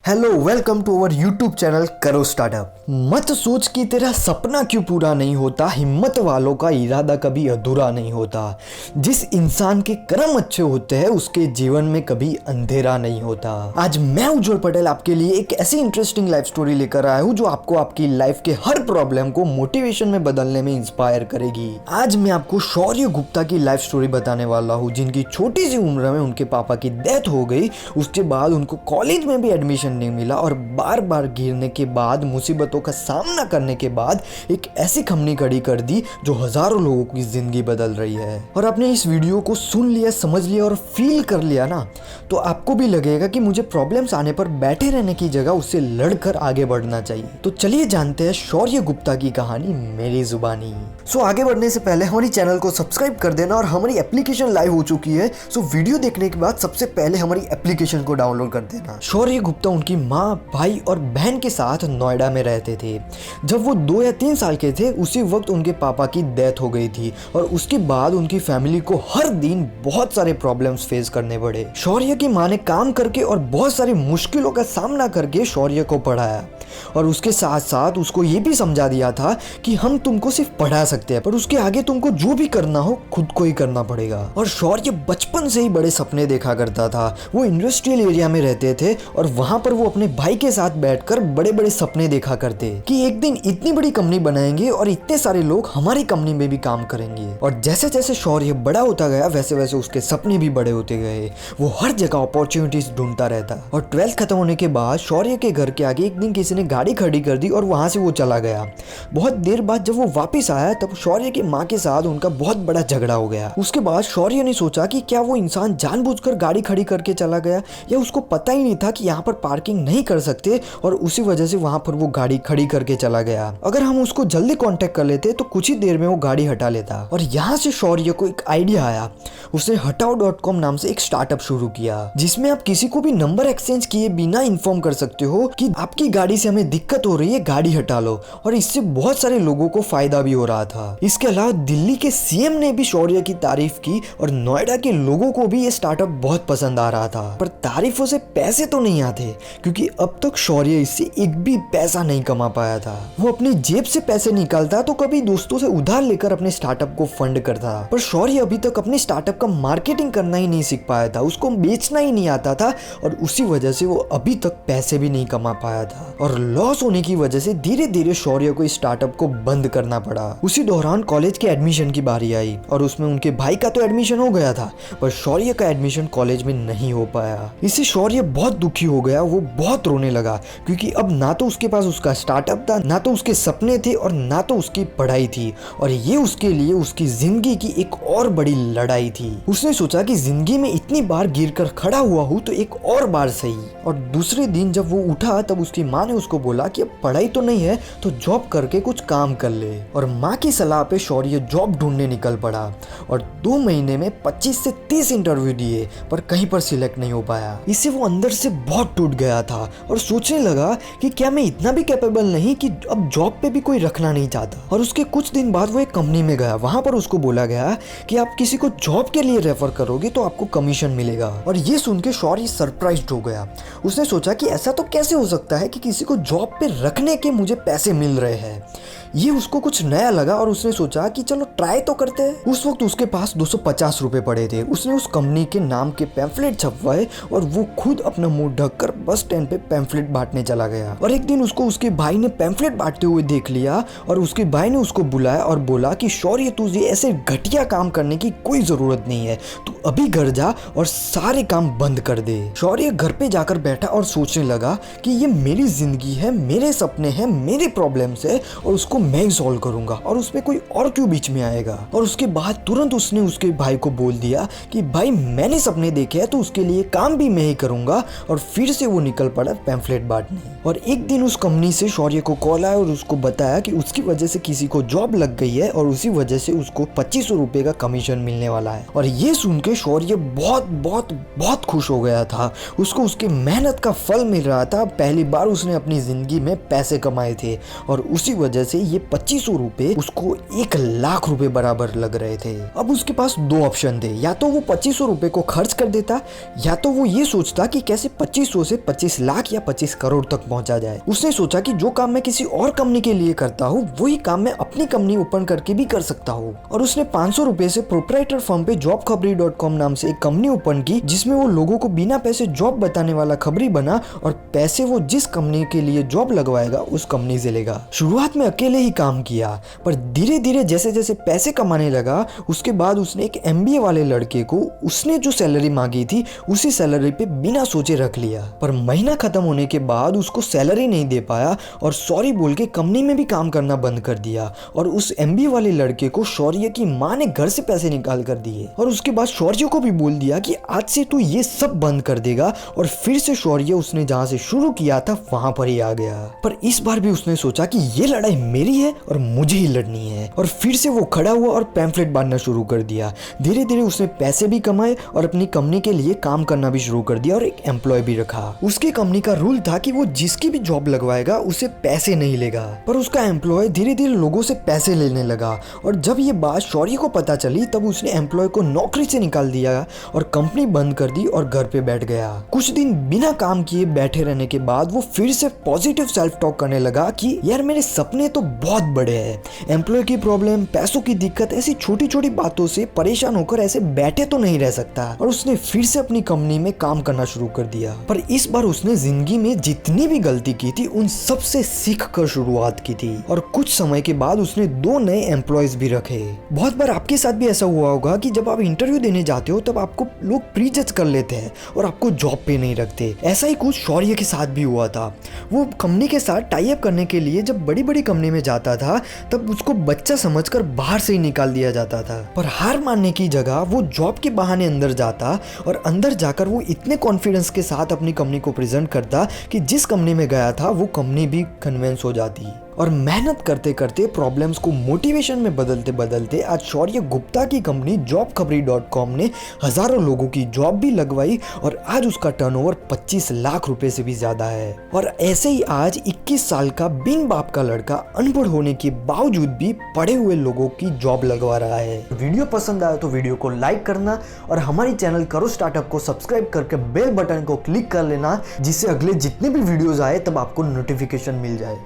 Hello welcome to our YouTube channel करो startup. मत सोच कि तेरा सपना क्यों पूरा नहीं होता, हिम्मत वालों का इरादा कभी अधूरा नहीं होता। जिस इंसान के कर्म अच्छे होते हैं उसके जीवन में कभी अंधेरा नहीं होता। आज मैं उज्जवल पटेल आपके लिए एक ऐसी इंटरेस्टिंग लाइफ स्टोरी लेकर आया हूँ जो आपको आपकी लाइफ के हर प्रॉब्लम को मोटिवेशन में बदलने में इंस्पायर करेगी। आज मैं आपको शौर्य गुप्ता की लाइफ स्टोरी बताने वाला हूँ, जिनकी छोटी सी उम्र में उनके पापा की डेथ हो गई। उसके बाद उनको कॉलेज में भी एडमिशन नहीं मिला और बार बार गिरने के बाद, मुसीबतों का सामना करने के बाद एक ऐसी कंपनी खड़ी कर दी जो हजारों लोगों की जिंदगी बदल रही है। और आपने इस वीडियो को सुन लिया, समझ लिया और फील कर लिया ना, तो आपको भी लगेगा कि मुझे प्रॉब्लम्स आने पर बैठे रहने की जगह उससे लड़कर आगे बढ़ना चाहिए। तो चलिए जानते हैं शौर्य गुप्ता की कहानी मेरी जुबानी। सो आगे बढ़ने से पहले हमारी चैनल को सब्सक्राइब कर देना और हमारी एप्लीकेशन लाइव हो चुकी है। सो वीडियो देखने के बाद सबसे पहले हमारी एप्लीकेशन को डाउनलोड कर देना। शौर्य गुप्ता उनकी माँ, भाई और बहन के साथ नोएडा में रहते थे। जब वो 2 या 3 साल के थे उसी वक्त उनके पापा की डेथ हो गई थी और उसके बाद उनकी फैमिली को हर दिन बहुत सारे प्रॉब्लम्स फेस करने पड़े। शौर्य की माँ ने काम करके और बहुत सारी मुश्किलों का सामना करके शौर्य को पढ़ाया और उसके साथ साथ उसको ये भी समझा दिया था कि हम तुमको सिर्फ पढ़ा सकते हैं, पर उसके आगे तुमको जो भी करना हो खुद को ही करना पड़ेगा। और शौर्य बचपन से ही बड़े सपने देखा करता था। वो इंडस्ट्रियल एरिया में रहते थे और वहां पर वो अपने भाई के साथ बैठकर बड़े बड़े सपने देखा करते कि एक दिन इतनी बड़ी कंपनी बनाएंगे और इतने सारे लोग हमारी कंपनी में भी काम करेंगे। और जैसे जैसे शौर्य बड़ा होता गया वैसे वैसे उसके सपने भी बड़े होते गए। वो हर जगह अपॉर्चुनिटीज ढूंढता रहता। और 12th खत्म होने के बाद शौर्य के घर के आगे एक दिन किसी ने गाड़ी खड़ी कर दी और वहां से वो चला गया। बहुत देर बाद जब वो वापस आया तब शौर्य की माँ के साथ उनका बहुत बड़ा झगड़ा हो गया। उसके बाद शौर्य ने सोचा कि क्या वो इंसान जानबूझकर गाड़ी खड़ी करके चला गया या उसको पता ही नहीं था कि यहाँ पर पार्किंग नहीं कर सकते और उसी वजह से वहां पर वो गाड़ी खड़ी करके चला गया। अगर हम उसको जल्दी कांटेक्ट कर लेते तो कुछ ही देर में वो गाड़ी हटा लेता। और यहाँ से शौर्य को एक आइडिया आया। उसने हटाओ.com नाम से एक स्टार्टअप शुरू किया जिसमें आप किसी को भी नंबर एक्सचेंज किए बिना इन्फॉर्म कर सकते हो कि आपकी गाड़ी से हमें दिक्कत हो रही है, गाड़ी हटा लो। और इससे बहुत सारे लोगों को फायदा भी हो रहा था। इसके अलावा दिल्ली के सीएम ने भी शौर्य की तारीफ की और नोएडा के लोगों को भी ये स्टार्टअप बहुत पसंद आ रहा था। पर तारीफों से पैसे तो नहीं आते क्योंकि अब तक शौर्य इससे एक भी पैसा नहीं कमा पाया था। वो अपनी जेब से पैसे निकालता तो कभी दोस्तों से उधार लेकर अपने स्टार्टअप को फंड करता। पर शौर्य अभी तक अपने स्टार्टअप का मार्केटिंग करना ही नहीं सीख पाया था, उसको बेचना ही नहीं आता था और उसी वजह से वो अभी तक पैसे भी नहीं कमा पाया था। और लॉस होने की वजह से धीरे धीरे शौर्य को इस स्टार्टअप को बंद करना पड़ा। उसी दौरान कॉलेज के एडमिशन की बारी आई और उसमें उनके भाई का तो एडमिशन हो गया था पर शौर्य का एडमिशन कॉलेज में नहीं हो पाया। इससे शौर्य बहुत दुखी हो गया। वो बहुत रोने लगा क्योंकि अब ना तो उसके पास उसका स्टार्टअप था, ना तो उसके सपने थे और ना तो उसकी पढ़ाई थी। और ये उसके लिए उसकी जिंदगी की एक और बड़ी लड़ाई थी। उसने सोचा कि जिंदगी में इतनी बार गिरकर खड़ा हुआ हूँ तो एक और बार सही। और दूसरे दिन जब वो उठा तब उसकी माँ ने उसको बोला कि अब पढ़ाई तो नहीं है तो जॉब करके कुछ काम कर ले। और माँ की सलाह पे शौर्य जॉब ढूंढने निकल पड़ा और 2 महीने में 25 से 30 इंटरव्यू दिए पर कहीं पर सिलेक्ट नहीं हो पाया। इससे वो अंदर से बहुत टूट गया था और सोचने लगा कि क्या मैं इतना भी कैपेबल नहीं कि अब जॉब पे भी कोई रखना नहीं चाहता। और उसके कुछ दिन बाद वो एक कंपनी में गया। वहां पर उसको बोला गया कि आप किसी को जॉब के लिए रेफर करोगे तो आपको कमीशन मिलेगा। और ये सुन के शौर्य सरप्राइज्ड हो गया। उसने सोचा कि ऐसा तो कैसे हो सकता है कि किसी को जॉब पे रखने के मुझे पैसे मिल रहे हैं। ये उसको कुछ नया लगा और उसने सोचा कि चलो ट्राई तो करते हैं। उस वक्त उसके पास 250 रुपए पड़े थे। उसने उस कंपनी के नाम के पैम्फलेट छपवाए और वो खुद अपना मुंह ढककर बस स्टैंड पे पैम्फलेट बांटने चला गया। और एक दिन उसको उसके भाई ने पैम्फलेट बांटते हुए देख लिया और उसके भाई ने उसको बुलाया और बोला कि शौर्य तुझे ऐसे घटिया काम करने की कोई जरूरत नहीं है, तू अभी घर जा और सारे काम बंद कर दे। शौर्य घर पे जाकर बैठा और सोचने लगा कि ये मेरी जिंदगी है, मेरे सपने हैं, मेरे प्रॉब्लम्स है और उसको मैं ही सॉल्व करूंगा और उसमें कोई और क्यों बीच में आएगा। और उसके बाद तुरंत उसने उसके भाई को बोल दिया कि भाई मैंने सपने देखे हैं तो उसके लिए काम भी मैं ही करूंगा। और फिर से वो निकल पड़ा पैम्फलेट बांटने। और एक दिन उस कंपनी से शौर्य को कॉल आया और उसको बताया कि उसकी वजह से किसी को जॉब लग गई है और उसी वजह से उसको 2500 रुपए का कमीशन मिलने वाला है। और ये सुन के शौर्य बहुत बहुत बहुत खुश हो गया था। उसको उसके मेहनत का फल मिल रहा था। पहली बार उसने अपनी जिंदगी में पैसे कमाए थे और उसी वजह से ये 2500 रुपए उसको 1 लाख रुपए बराबर लग रहे थे। अब उसके पास 2 ऑप्शन थे, या तो वो 2500 रुपए को खर्च कर देता या तो वो ये सोचता कि कैसे 2500 से 25 लाख या 25 करोड़ तक पहुंचा जाए। उसने सोचा कि जो काम मैं किसी और कंपनी के लिए करता हूँ वही काम मैं अपनी कंपनी ओपन करके भी कर सकता हूँ। और उसने 500 रुपए से प्रोप्राइटर फर्म पे jobkhabri.com नाम से एक कंपनी ओपन की, जिसमें वो लोगों को बिना पैसे जॉब बताने वाला खबरी बना और पैसे वो जिस कंपनी के लिए जॉब लगवाएगा उस कंपनी से लेगा। शुरुआत में अकेले ही काम किया, पर धीरे धीरे जैसे जैसे पैसे कमाने लगा उसके बाद उसने एक MBA वाले लड़के को उसने जो सैलरी मांगी थी उसी सैलरी पे बिना सोचे रख लिया। पर महीना खत्म होने के बाद उसको सैलरी नहीं दे पाया और सॉरी बोल के कंपनी में भी काम करना बंद कर दिया। और उस MBA वाले लड़के को शौर्य की माँ ने घर से पैसे निकाल कर दिए और उसके बाद शौर्य को भी बोल दिया कि आज से तू ये सब बंद कर देगा। और फिर से शौर्य उसने जहाँ से शुरू किया था वहां पर ही आ गया। पर इस बार भी उसने सोचा कि ये लड़ाई मेरी है और मुझे ही लड़नी है। और फिर से वो खड़ा हुआ और पैम्फलेट बांटना शुरू कर दिया। धीरे धीरे उसने पैसे भी कमाए और अपनी कंपनी के लिए काम करना भी शुरू कर दिया और एक एम्प्लॉय भी रखा। उसकी कंपनी का रूल था कि वो जिसकी भी जॉब लगवाएगा उसे पैसे नहीं लेगा। पर उसका एम्प्लॉय धीरे धीरे लोगों से पैसे लेने लगा। और जब ये बात शौर्य को पता चली तब उसने एम्प्लॉय को नौकरी से निकाल दिया और कंपनी बंद कर दी और घर पे बैठ गया। कुछ दिन बिना काम किए बैठे रहने के बाद वो फिर से पॉजिटिव सेल्फ टॉक करने लगा कि यार मेरे सपने तो बहुत बड़े हैं। एम्प्लॉय की प्रॉब्लम, पैसों की दिक्कत, ऐसी छोटी छोटी बातों से परेशान होकर ऐसे बैठे तो नहीं रह सकता। और उसने फिर से अपनी कंपनी में काम करना शुरू कर दिया। पर इस बार उसने जिंदगी में जितनी भी गलती की थी उन सब से सीख कर शुरुआत की थी। और कुछ समय के बाद उसने 2 नए एम्प्लॉयज भी रखे। बहुत बार आपके साथ भी ऐसा हुआ होगा कि जब आप इंटरव्यू देने जाते हो तब आपको लोग प्रीजज कर लेते हैं और आपको जॉब पे नहीं रखते। ऐसा ही कुछ शौर्य के साथ भी हुआ था। वो कंपनी के साथ टाई अप करने के लिए जब बड़ी बड़ी कंपनी में जाता था तब उसको बच्चा समझकर बाहर से ही निकाल दिया जाता था। पर हार मानने की जगह वो जॉब के बहाने अंदर जाता और अंदर जाकर वो इतने कॉन्फिडेंस के साथ अपनी कंपनी को प्रेजेंट करता कि जिस कंपनी में गया था वो कंपनी भी कन्विंस हो जाती। और मेहनत करते करते प्रॉब्लम्स को मोटिवेशन में बदलते बदलते आज शौर्य गुप्ता की कंपनी jobkhabri.com ने हजारों लोगों की जॉब भी लगवाई और आज उसका टर्नओवर 25 लाख रुपए से भी ज्यादा है। और ऐसे ही आज 21 साल का बिन बाप का लड़का अनपढ़ होने के बावजूद भी पढ़े हुए लोगों की जॉब लगवा रहा है। वीडियो पसंद आया तो वीडियो को लाइक करना और हमारी चैनल करो स्टार्टअप को सब्सक्राइब करके बेल बटन को क्लिक कर लेना, जिससे अगले जितने भी वीडियोज आए तब आपको नोटिफिकेशन मिल जाए।